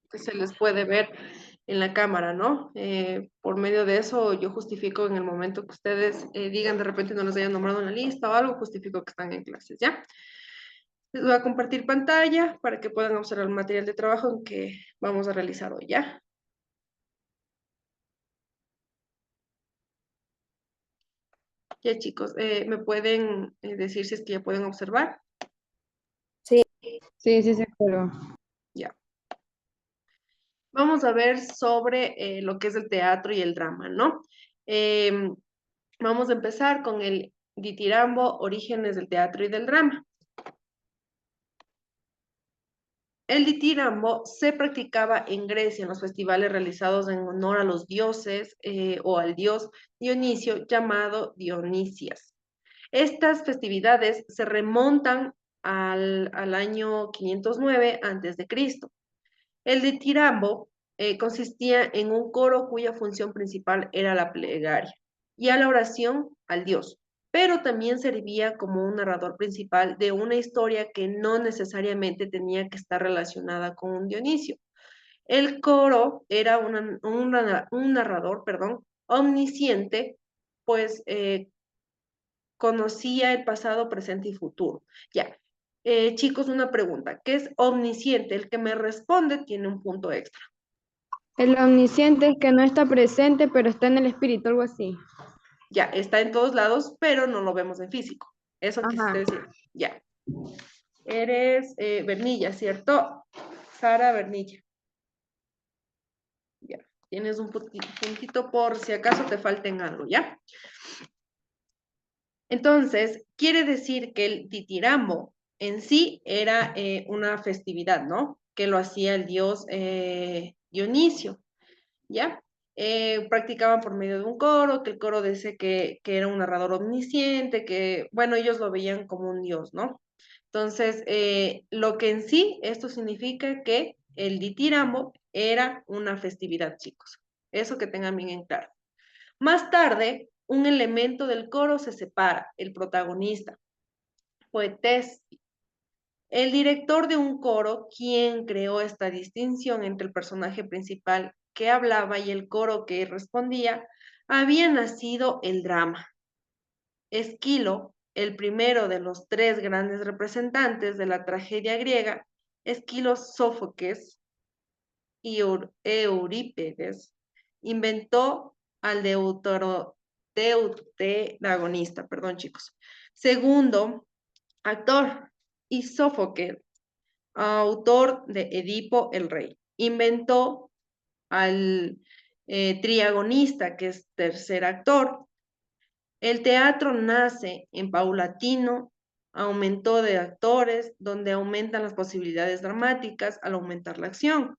que se les puede ver en la cámara, ¿no? Por medio de eso yo justifico en el momento que ustedes digan de repente no les hayan nombrado en la lista o algo, justifico que están en clases, ¿ya? Les voy a compartir pantalla para que puedan observar el material de trabajo en que vamos a realizar hoy, ¿ya? Ya chicos, ¿me pueden decir si es que ya pueden observar? Sí, sí, sí, se acuerdo. Ya. Vamos a ver sobre lo que es el teatro y el drama, ¿no? Em, Vamos a empezar con el ditirambo, orígenes del teatro y del drama. El ditirambo se practicaba en Grecia en los festivales realizados en honor a los dioses o al dios Dionisio llamado Dionisias. Estas festividades se remontan al año 509 a.C. El ditirambo consistía en un coro cuya función principal era la plegaria y a la oración al dios, pero también servía como un narrador principal de una historia que no necesariamente tenía que estar relacionada con un Dionisio. El coro era un narrador, perdón, omnisciente, pues conocía el pasado, presente y futuro. Ya. Chicos, una pregunta. ¿Qué es omnisciente? El que me responde tiene un punto extra. El omnisciente es que no está presente, pero está en el espíritu, algo así. Ya, está en todos lados, pero no lo vemos en físico. Eso quisiste Ajá. decir. Ya. Eres Bernilla, ¿cierto? Sara Bernilla. Ya. Tienes un puntito por si acaso te falten algo, ¿ya? Entonces, quiere decir que el Titirambo en sí era una festividad, ¿no? Que lo hacía el dios Dionisio, ¿ya? Practicaban por medio de un coro, que el coro dice que era un narrador omnisciente, que, bueno, ellos lo veían como un dios, ¿no? Entonces, lo que en sí esto significa que el Ditirambo era una festividad, chicos. Eso que tengan bien en claro. Más tarde, un elemento del coro se separa, el protagonista, poetess, el director de un coro, quien creó esta distinción entre el personaje principal que hablaba y el coro que respondía, había nacido el drama. Esquilo, el primero de los tres grandes representantes de la tragedia griega, Esquilo Sófocles y Eurípides, inventó al deuteragonista, perdón chicos. Segundo, actor, y Sófocles, autor de Edipo el Rey. Inventó al triagonista, que es tercer actor. El teatro nace en paulatino, aumentó de actores, donde aumentan las posibilidades dramáticas al aumentar la acción.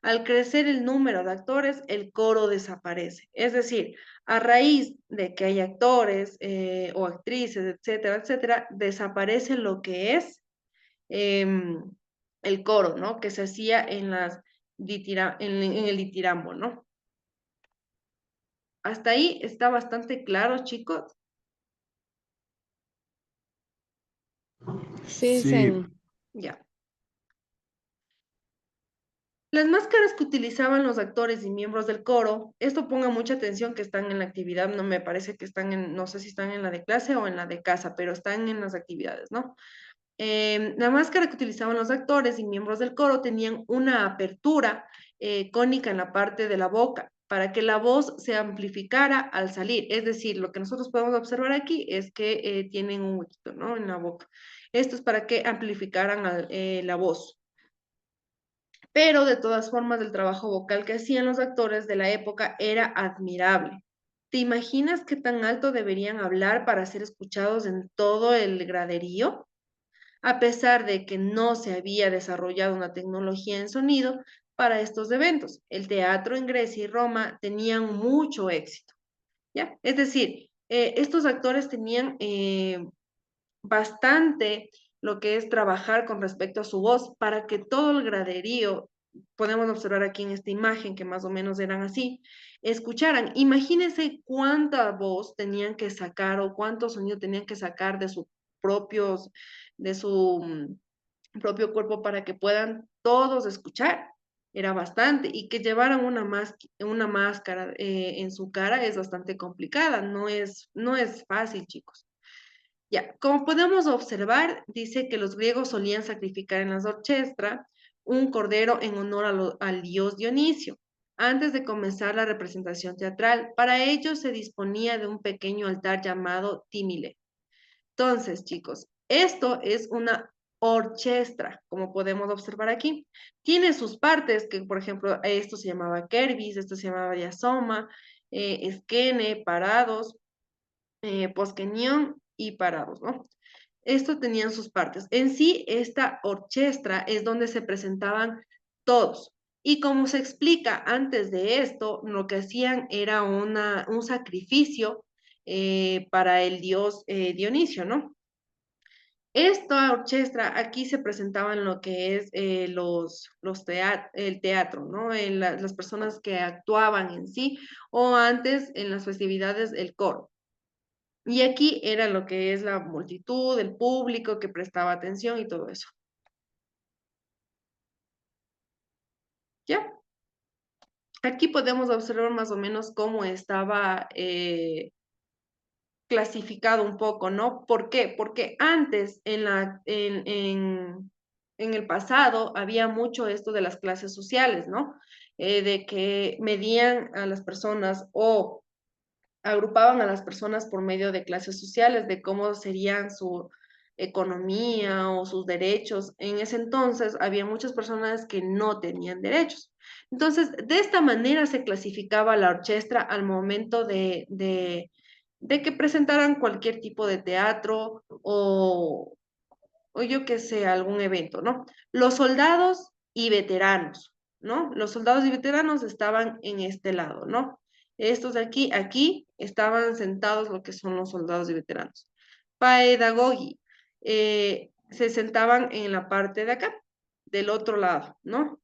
Al crecer el número de actores, el coro desaparece. Es decir, a raíz de que hay actores o actrices, etcétera, etcétera, desaparece lo que es em, el coro, ¿no? Que se hacía en el ditirambo, ¿no? Hasta ahí está bastante claro, chicos. Sí, Sí, sí. Ya. Las máscaras que utilizaban los actores y miembros del coro, esto ponga mucha atención que están en la actividad, no me parece que están en, no sé si están en la de clase o en la de casa, pero están en las actividades, ¿no? La máscara que utilizaban los actores y miembros del coro tenían una apertura cónica en la parte de la boca para que la voz se amplificara al salir. Es decir, lo que nosotros podemos observar aquí es que tienen un huequito, ¿no? En la boca. Esto es para que amplificaran la voz. Pero de todas formas, el trabajo vocal que hacían los actores de la época era admirable. ¿Te imaginas qué tan alto deberían hablar para ser escuchados en todo el graderío? A pesar de que no se había desarrollado una tecnología en sonido para estos eventos. El teatro en Grecia y Roma tenían mucho éxito, ¿ya? Es decir, estos actores tenían bastante lo que es trabajar con respecto a su voz para que todo el graderío, podemos observar aquí en esta imagen que más o menos eran así, escucharan. Imagínense cuánta voz tenían que sacar o cuánto sonido tenían que sacar de sus propios, de su propio cuerpo para que puedan todos escuchar. era bastante, y que llevaran una máscara en su cara es bastante complicada, no es fácil, chicos. Ya, como podemos observar, dice que los griegos solían sacrificar en las orchestra un cordero en honor al dios Dionisio, antes de comenzar la representación teatral. Para ello se disponía de un pequeño altar llamado tímile. Entonces, chicos, esto es una orchestra, como podemos observar aquí. Tiene sus partes, que por ejemplo, esto se llamaba kervis, esto se llamaba diasoma, esquene, parados, posquenión y parados, ¿no? Esto tenían sus partes. En sí, esta orchestra es donde se presentaban todos. Y como se explica antes de esto, lo que hacían era un sacrificio para el dios Dionisio, ¿no? Esta orchestra, aquí se presentaban lo que es el teatro, ¿no? Las personas que actuaban en sí, o antes en las festividades, el coro. Y aquí era lo que es la multitud, el público que prestaba atención y todo eso. ¿Ya? Aquí podemos observar más o menos cómo estaba clasificado un poco, ¿no? ¿Por qué? Porque antes, en el pasado, había mucho esto de las clases sociales, ¿no? De que medían a las personas o agrupaban a las personas por medio de clases sociales, de cómo serían su economía o sus derechos. En ese entonces había muchas personas que no tenían derechos. Entonces, de esta manera se clasificaba la orquesta al momento de que presentaran cualquier tipo de teatro o yo qué sé, algún evento, ¿no? Los soldados y veteranos, ¿no? Los soldados y veteranos estaban en este lado, ¿no? Estos de aquí estaban sentados lo que son los soldados y veteranos. Paedagogi, se sentaban en la parte de acá, del otro lado, ¿no?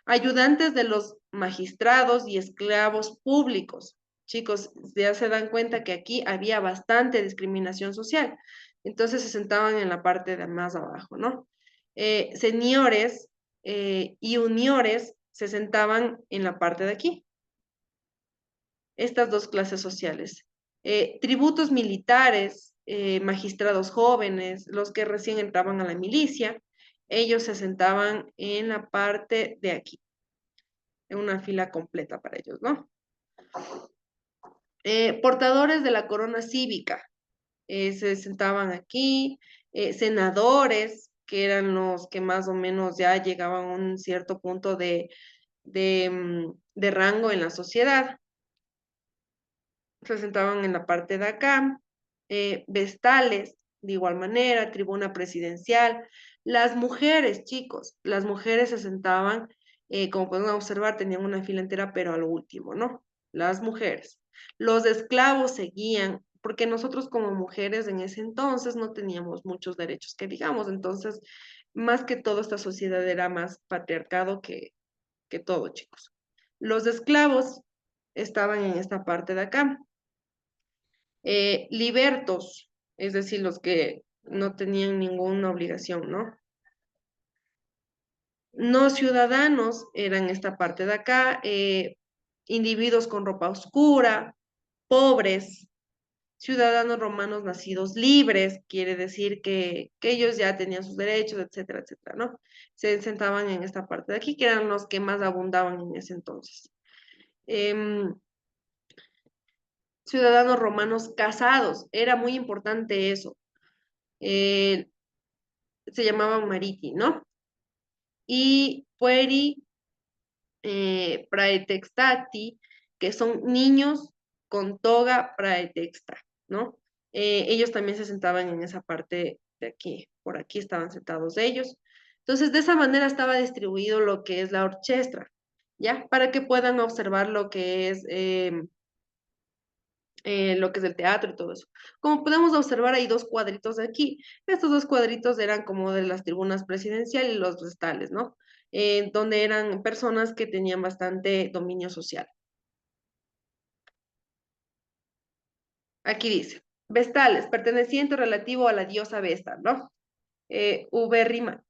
Ayudantes de los magistrados y esclavos públicos. Chicos, ya se dan cuenta que aquí había bastante discriminación social. Entonces se sentaban en la parte de más abajo, ¿no? Señores y uniores se sentaban en la parte de aquí, estas dos clases sociales. Tributos militares, magistrados jóvenes, los que recién entraban a la milicia, ellos se sentaban en la parte de aquí, en una fila completa para ellos, ¿no? Portadores de la corona cívica, se sentaban aquí, senadores, que eran los que más o menos ya llegaban a un cierto punto de rango en la sociedad, se sentaban en la parte de acá, vestales, de igual manera, tribuna presidencial. Las mujeres, chicos, las mujeres se sentaban, como pueden observar, tenían una fila entera, pero al último, ¿no? Las mujeres. Los esclavos seguían, porque nosotros como mujeres en ese entonces no teníamos muchos derechos que digamos, entonces, más que todo, esta sociedad era más patriarcado que todo, chicos. Los esclavos estaban en esta parte de acá. Libertos, es decir, los que no tenían ninguna obligación, ¿no? No ciudadanos eran esta parte de acá, individuos con ropa oscura, pobres, ciudadanos romanos nacidos libres, quiere decir que ellos ya tenían sus derechos, etcétera, etcétera, ¿no? Se sentaban en esta parte de aquí, que eran los que más abundaban en ese entonces. Em, Ciudadanos romanos casados, era muy importante eso. Eh, Se llamaban Mariti, ¿no? Y Pueri Praetextati, que son niños con toga praetexta, ¿no? Ellos también se sentaban en esa parte de aquí, por aquí estaban sentados ellos. Entonces, de esa manera estaba distribuido lo que es la orchestra, ¿ya? Para que puedan observar lo que es el teatro y todo eso. Como podemos observar, hay dos cuadritos aquí. Estos dos cuadritos eran como de las tribunas presidenciales y los vestales, ¿no? Donde eran personas que tenían bastante dominio social. Aquí dice, vestales, perteneciente relativo a la diosa Vesta, ¿no? Ubérrima.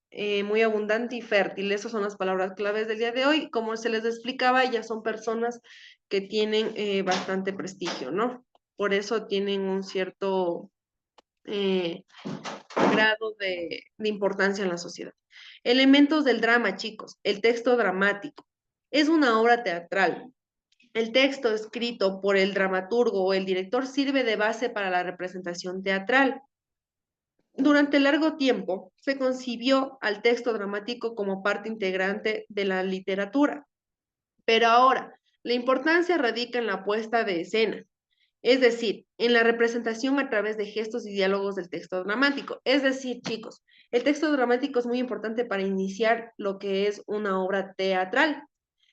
muy abundante y fértil. Esas son las palabras claves del día de hoy. Como se les explicaba, ya son personas que tienen bastante prestigio, ¿no? Por eso tienen un cierto grado de importancia en la sociedad. Elementos del drama, chicos. El texto dramático. Es una obra teatral. El texto escrito por el dramaturgo o el director sirve de base para la representación teatral. Durante largo tiempo se concibió al texto dramático como parte integrante de la literatura, pero ahora la importancia radica en la puesta de escena, es decir, en la representación a través de gestos y diálogos del texto dramático. Es decir, chicos, el texto dramático es muy importante para iniciar lo que es una obra teatral.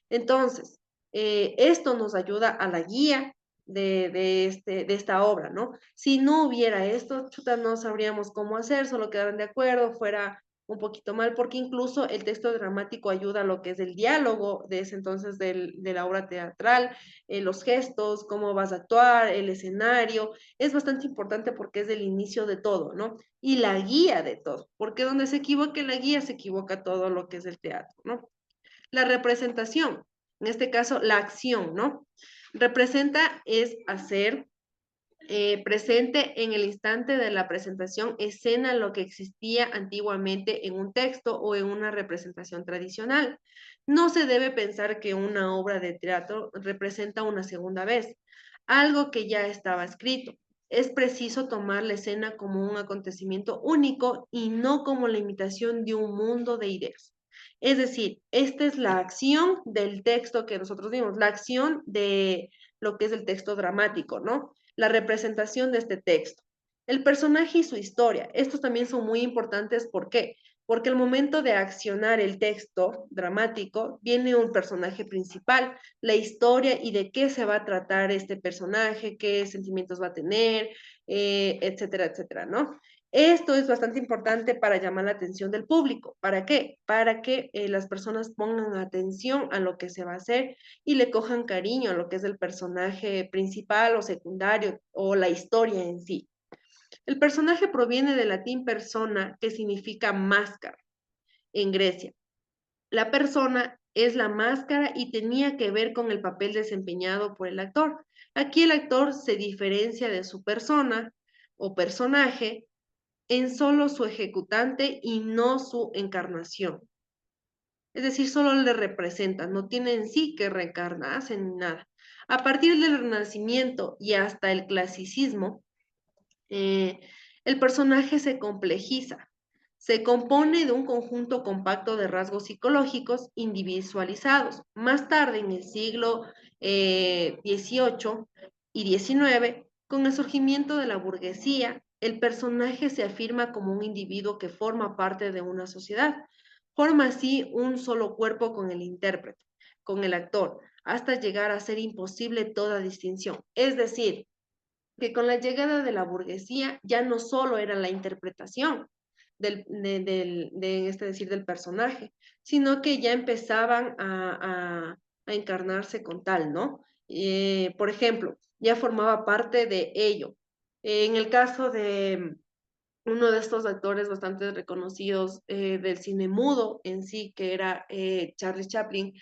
Entonces, esto nos ayuda a la guía de esta obra, ¿no? Si no hubiera esto, chuta, no sabríamos cómo hacer, solo quedaran de acuerdo, fuera un poquito mal, porque incluso el texto dramático ayuda a lo que es el diálogo de ese entonces de la obra teatral, los gestos, cómo vas a actuar, el escenario, es bastante importante porque es el inicio de todo, ¿no? Y la guía de todo, porque donde se equivoque la guía, se equivoca todo lo que es el teatro, ¿no? La representación, en este caso la acción, ¿no? Representa es hacer presente en el instante de la presentación escena lo que existía antiguamente en un texto o en una representación tradicional. No se debe pensar que una obra de teatro representa una segunda vez, algo que ya estaba escrito. Es preciso tomar la escena como un acontecimiento único y no como la imitación de un mundo de ideas. Es decir, esta es la acción del texto que nosotros vimos, la acción de lo que es el texto dramático, ¿no? La representación de este texto. El personaje y su historia. Estos también son muy importantes. ¿Por qué? Porque al momento de accionar el texto dramático, viene un personaje principal, la historia y de qué se va a tratar este personaje, qué sentimientos va a tener, etcétera, etcétera, ¿no? Esto es bastante importante para llamar la atención del público. ¿Para qué? Para que las personas pongan atención a lo que se va a hacer y le cojan cariño a lo que es el personaje principal o secundario o la historia en sí. El personaje proviene del latín persona, que significa máscara en Grecia. La persona es la máscara y tenía que ver con el papel desempeñado por el actor. Aquí el actor se diferencia de su persona o personaje en solo su ejecutante y no su encarnación. Es decir, solo le representan, no tiene en sí que reencarnarse ni nada. A partir del Renacimiento y hasta el clasicismo, eh, el personaje se complejiza, se compone de un conjunto compacto de rasgos psicológicos individualizados. Más tarde, en el siglo XVIII y XIX, con el surgimiento de la burguesía, el personaje se afirma como un individuo que forma parte de una sociedad. Forma así un solo cuerpo con el intérprete, con el actor, hasta llegar a ser imposible toda distinción. Es decir, que con la llegada de la burguesía ya no solo era la interpretación decir, del personaje, sino que ya empezaban a encarnarse con tal, ¿no? Por ejemplo, ya formaba parte de ello. En el caso de uno de estos actores bastante reconocidos del cine mudo en sí, que era Charlie Chaplin,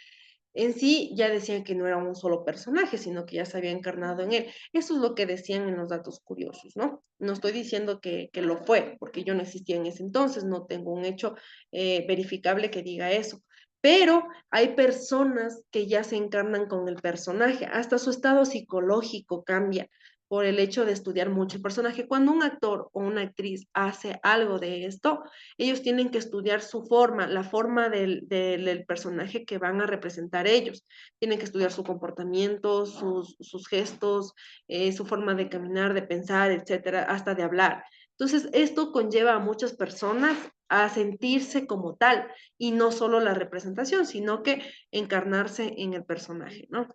en sí ya decían que no era un solo personaje, sino que ya se había encarnado en él. Eso es lo que decían en los datos curiosos, ¿no? No estoy diciendo que lo fue, porque yo no existía en ese entonces, no tengo un hecho verificable que diga eso. Pero hay personas que ya se encarnan con el personaje, hasta su estado psicológico cambia por el hecho de estudiar mucho el personaje. Cuando un actor o una actriz hace algo de esto, ellos tienen que estudiar su forma, la forma del personaje que van a representar ellos. Tienen que estudiar su comportamiento, sus gestos, su forma de caminar, de pensar, etcétera, hasta de hablar. Entonces, esto conlleva a muchas personas a sentirse como tal y no solo la representación, sino que encarnarse en el personaje, ¿no?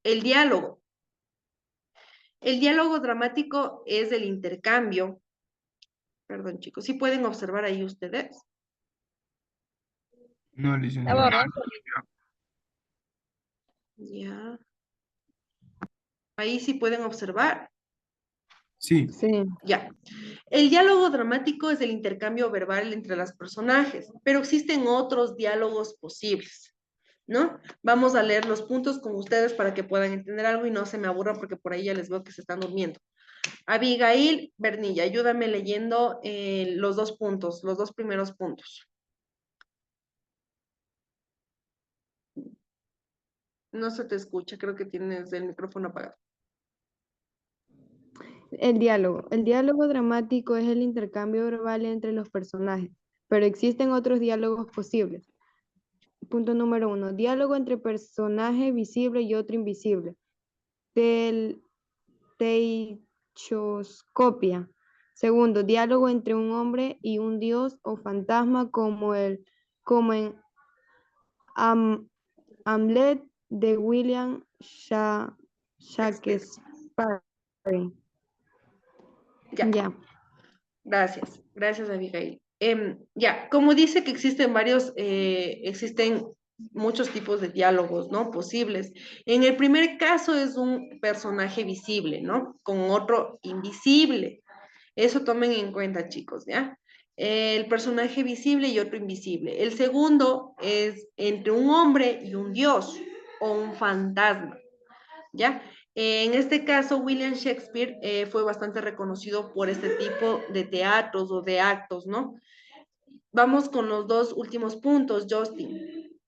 El diálogo. El diálogo dramático es el intercambio. Perdón, chicos, ¿sí pueden observar ahí ustedes? No, Está licenciada. borroso. Ya. Ahí sí pueden observar. Sí, Sí. Ya. El diálogo dramático es el intercambio verbal entre los personajes, pero existen otros diálogos posibles, ¿no? Vamos a leer los puntos con ustedes para que puedan entender algo y no se me aburran porque por ahí ya les veo que se están durmiendo. Abigail Bernilla, ayúdame leyendo los dos puntos, los dos primeros puntos. No se te escucha, creo que tienes el micrófono apagado. El diálogo. El diálogo dramático es el intercambio verbal entre los personajes, pero existen otros diálogos posibles. Punto número 1. Diálogo entre personaje visible y otro invisible. Teichoscopia. Segundo, diálogo entre un hombre y un dios o fantasma como en Hamlet de William Shakespeare. Ya. Ya. Gracias, gracias Abigail. Ya, como dice que existen muchos tipos de diálogos, ¿no? Posibles. En el primer caso es un personaje visible, ¿no? Con otro invisible. Eso tomen en cuenta, chicos, ¿ya? El personaje visible y otro invisible. El segundo es entre un hombre y un dios o un fantasma. ¿Ya? En este caso, William Shakespeare fue bastante reconocido por este tipo de teatros o de actos, ¿no? Vamos con los dos últimos puntos, Justin.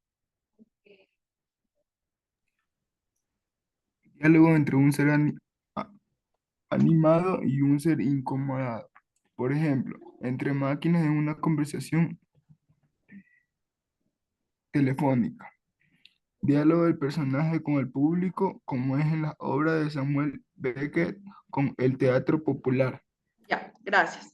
Diálogo entre un ser animado y un ser incomodado. Por ejemplo, entre máquinas en una conversación telefónica. Diálogo del personaje con el público, como es en la obra de Samuel Beckett con el teatro popular. Ya, gracias.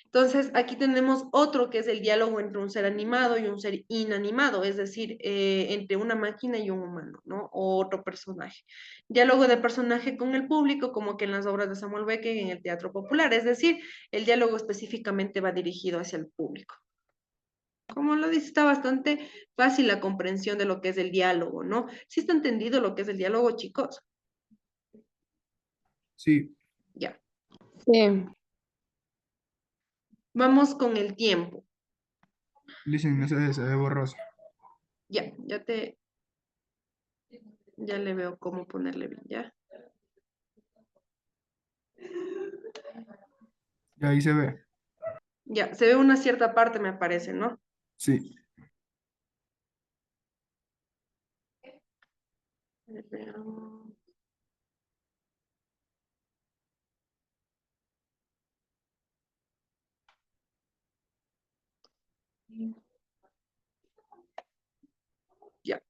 Entonces, aquí tenemos otro que es el diálogo entre un ser animado y un ser inanimado, es decir, entre una máquina y un humano, ¿no? O otro personaje. Diálogo de personaje con el público, como que en las obras de Samuel Beckett en el teatro popular, es decir, el diálogo específicamente va dirigido hacia el público. Como lo dice, está bastante fácil la comprensión de lo que es el diálogo, ¿no? ¿Sí está entendido lo que es el diálogo, chicos? Sí, Ya. Sí. Vamos con el tiempo. dicen, no sé, se ve borroso. Ya, ya le veo cómo ponerle bien, ¿ya? Y ahí se ve. Ya, se ve una cierta parte, me parece, ¿no? Sí. Veamos. Ya.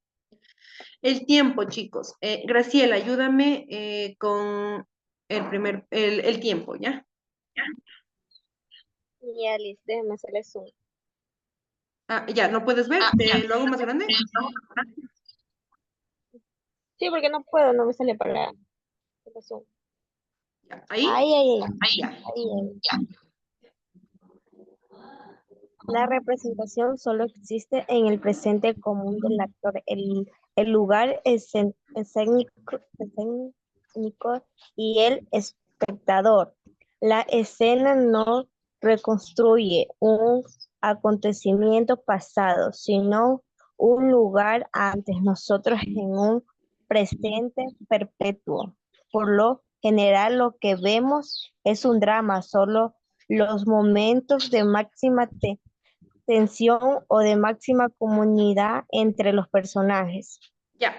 El tiempo, chicos. Graciela, ayúdame con el tiempo, ¿ya? Ya, listo, déjame hacerle zoom. Ah, ya, ¿no puedes ver? ¿Te lo hago más grande? Sí, porque no puedo, no me sale para hacerle zoom. Ya, ¿ahí? Ahí, ahí, Ya. ahí. La representación solo existe en el presente común del actor. El lugar escénico y el espectador. La escena no reconstruye un acontecimiento pasado, sino un lugar ante nosotros en un presente perpetuo. Por lo general, lo que vemos es un drama, solo los momentos de máxima tensión o de máxima comunidad entre los personajes. Ya.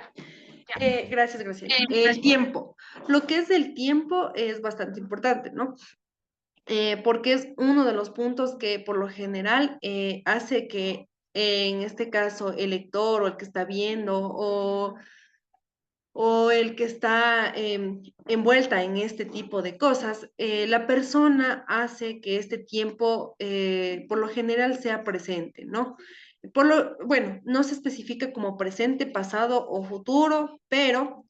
Gracias, Graciela. El tiempo. Lo que es el tiempo es bastante importante, ¿no? Porque es uno de los puntos que por lo general hace que en este caso el lector o el que está viendo o el que está envuelta en este tipo de cosas, la persona hace que este tiempo por lo general sea presente, ¿no? Bueno, no se especifica como presente, pasado o futuro, pero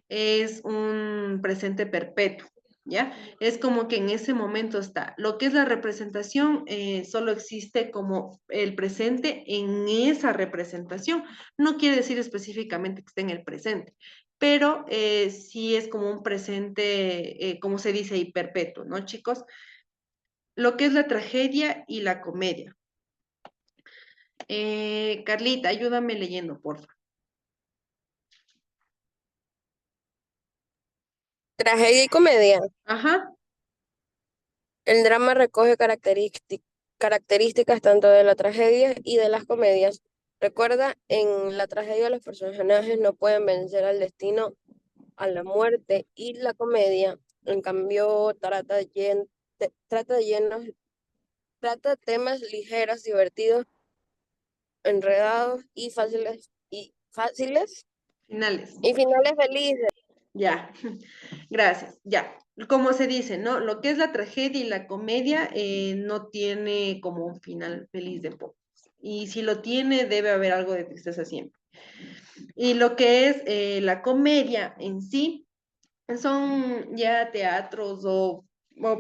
es un presente perpetuo, ¿ya? Es como que en ese momento está. Lo que es la representación solo existe como el presente en esa representación. No quiere decir específicamente que esté en el presente, pero sí es como un presente, como se dice ahí, perpetuo, ¿no, chicos? lo que es la tragedia y la comedia. Carlita, ayúdame leyendo, porfa. Tragedia y comedia. Ajá, El drama recoge características tanto de la tragedia y de las comedias. Recuerda, en la tragedia los personajes no pueden vencer al destino, a la muerte, y la comedia, en cambio, trata temas ligeros, divertidos, enredados y fáciles finales. y finales felices. Ya, gracias. Ya, como se dice, ¿no? Lo que es la tragedia y la comedia no tiene como un final feliz de pocos. Y si lo tiene, debe haber algo de tristeza siempre. Y lo que es la comedia en sí, son ya teatros o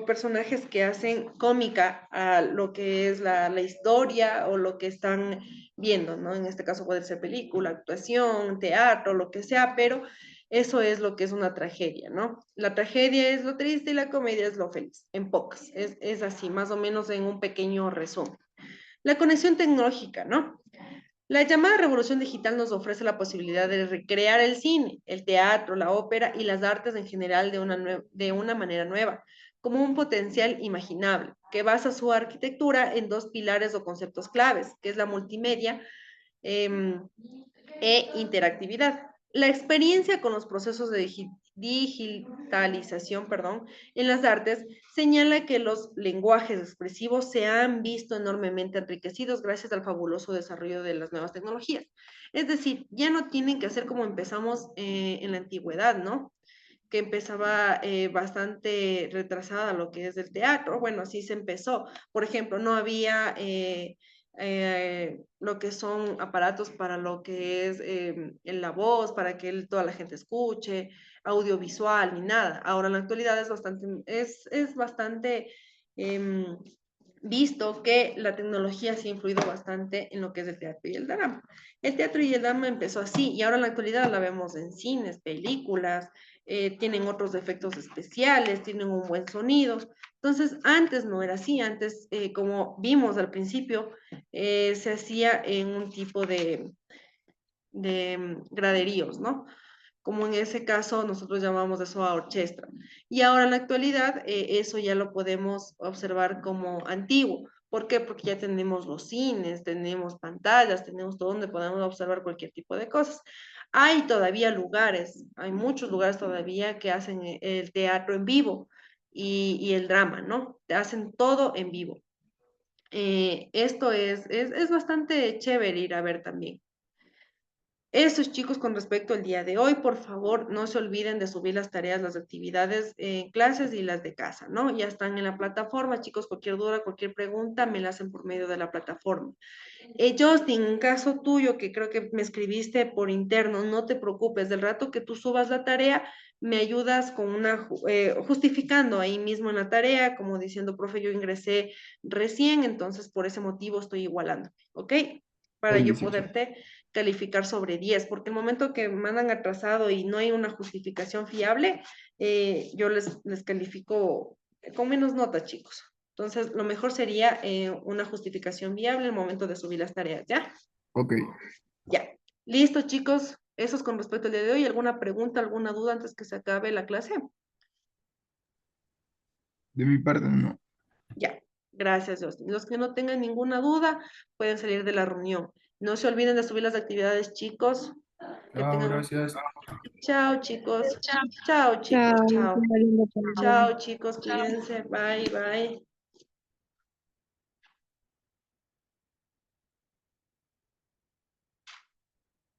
personajes que hacen cómica a lo que es la historia o lo que están viendo, ¿no? En este caso puede ser película, actuación, teatro, lo que sea, pero eso es lo que es una tragedia, ¿no? La tragedia es lo triste y la comedia es lo feliz, en pocas. Es así, más o menos en un pequeño resumen. La conexión tecnológica, ¿no? La llamada revolución digital nos ofrece la posibilidad de recrear el cine, el teatro, la ópera y las artes en general de una manera nueva, como un potencial imaginable, que basa su arquitectura en dos pilares o conceptos claves, que es la multimedia em, e interactividad. La experiencia con los procesos de digitalización, perdón, en las artes señala que los lenguajes expresivos se han visto enormemente enriquecidos gracias al fabuloso desarrollo de las nuevas tecnologías. Es decir, ya no tienen que hacer como empezamos en la antigüedad, ¿no? Que empezaba bastante retrasada lo que es el teatro. Bueno, así se empezó. Por ejemplo, no había lo que son aparatos para lo que es en la voz, para que toda la gente escuche, audiovisual, ni nada. Ahora en la actualidad es bastante visto que la tecnología sí ha influido bastante en lo que es el teatro y el drama. El teatro y el drama empezó así y ahora en la actualidad la vemos en cines, películas, tienen otros efectos especiales, tienen un buen sonido. Entonces, antes no era así, antes, como vimos al principio, se hacía en un tipo de graderíos, ¿no? Como en ese caso nosotros llamamos eso a orquesta. Y ahora en la actualidad eso ya lo podemos observar como antiguo. ¿Por qué? Porque ya tenemos los cines, tenemos pantallas, tenemos todo donde podemos observar cualquier tipo de cosas. Hay todavía lugares, hay muchos lugares todavía que hacen el teatro en vivo y el drama, ¿no? Te hacen todo en vivo. Esto es bastante chévere ir a ver también. Eso, chicos, con respecto al día de hoy, por favor, no se olviden de subir las tareas, las actividades en clases y las de casa, ¿no? Ya están en la plataforma, chicos, cualquier duda, cualquier pregunta, me la hacen por medio de la plataforma. Justin, en caso tuyo, que creo que me escribiste por interno, no te preocupes, del rato que tú subas la tarea, me ayudas con justificando ahí mismo en la tarea, como diciendo, profe, yo ingresé recién, entonces por ese motivo estoy igualando, ¿ok? Para Oye, yo sí, sí. poderte calificar sobre 10, porque el momento que mandan atrasado y no hay una justificación fiable, yo les califico con menos nota, chicos. Entonces, lo mejor sería una justificación viable al momento de subir las tareas, ¿ya? Ok, Ya. Listo, chicos. Eso es con respecto al día de hoy. ¿Alguna pregunta, alguna duda antes que se acabe la clase? de mi parte no. Ya. Gracias, Justin. Los que no tengan ninguna duda pueden salir de la reunión. No se olviden de subir las actividades, chicos. Que Chao, tengan... gracias. Chao, chicos. Chao, chicos. Chao, Chao. qué lindo tarde. Chao, chicos. Cuídense. Bye, bye.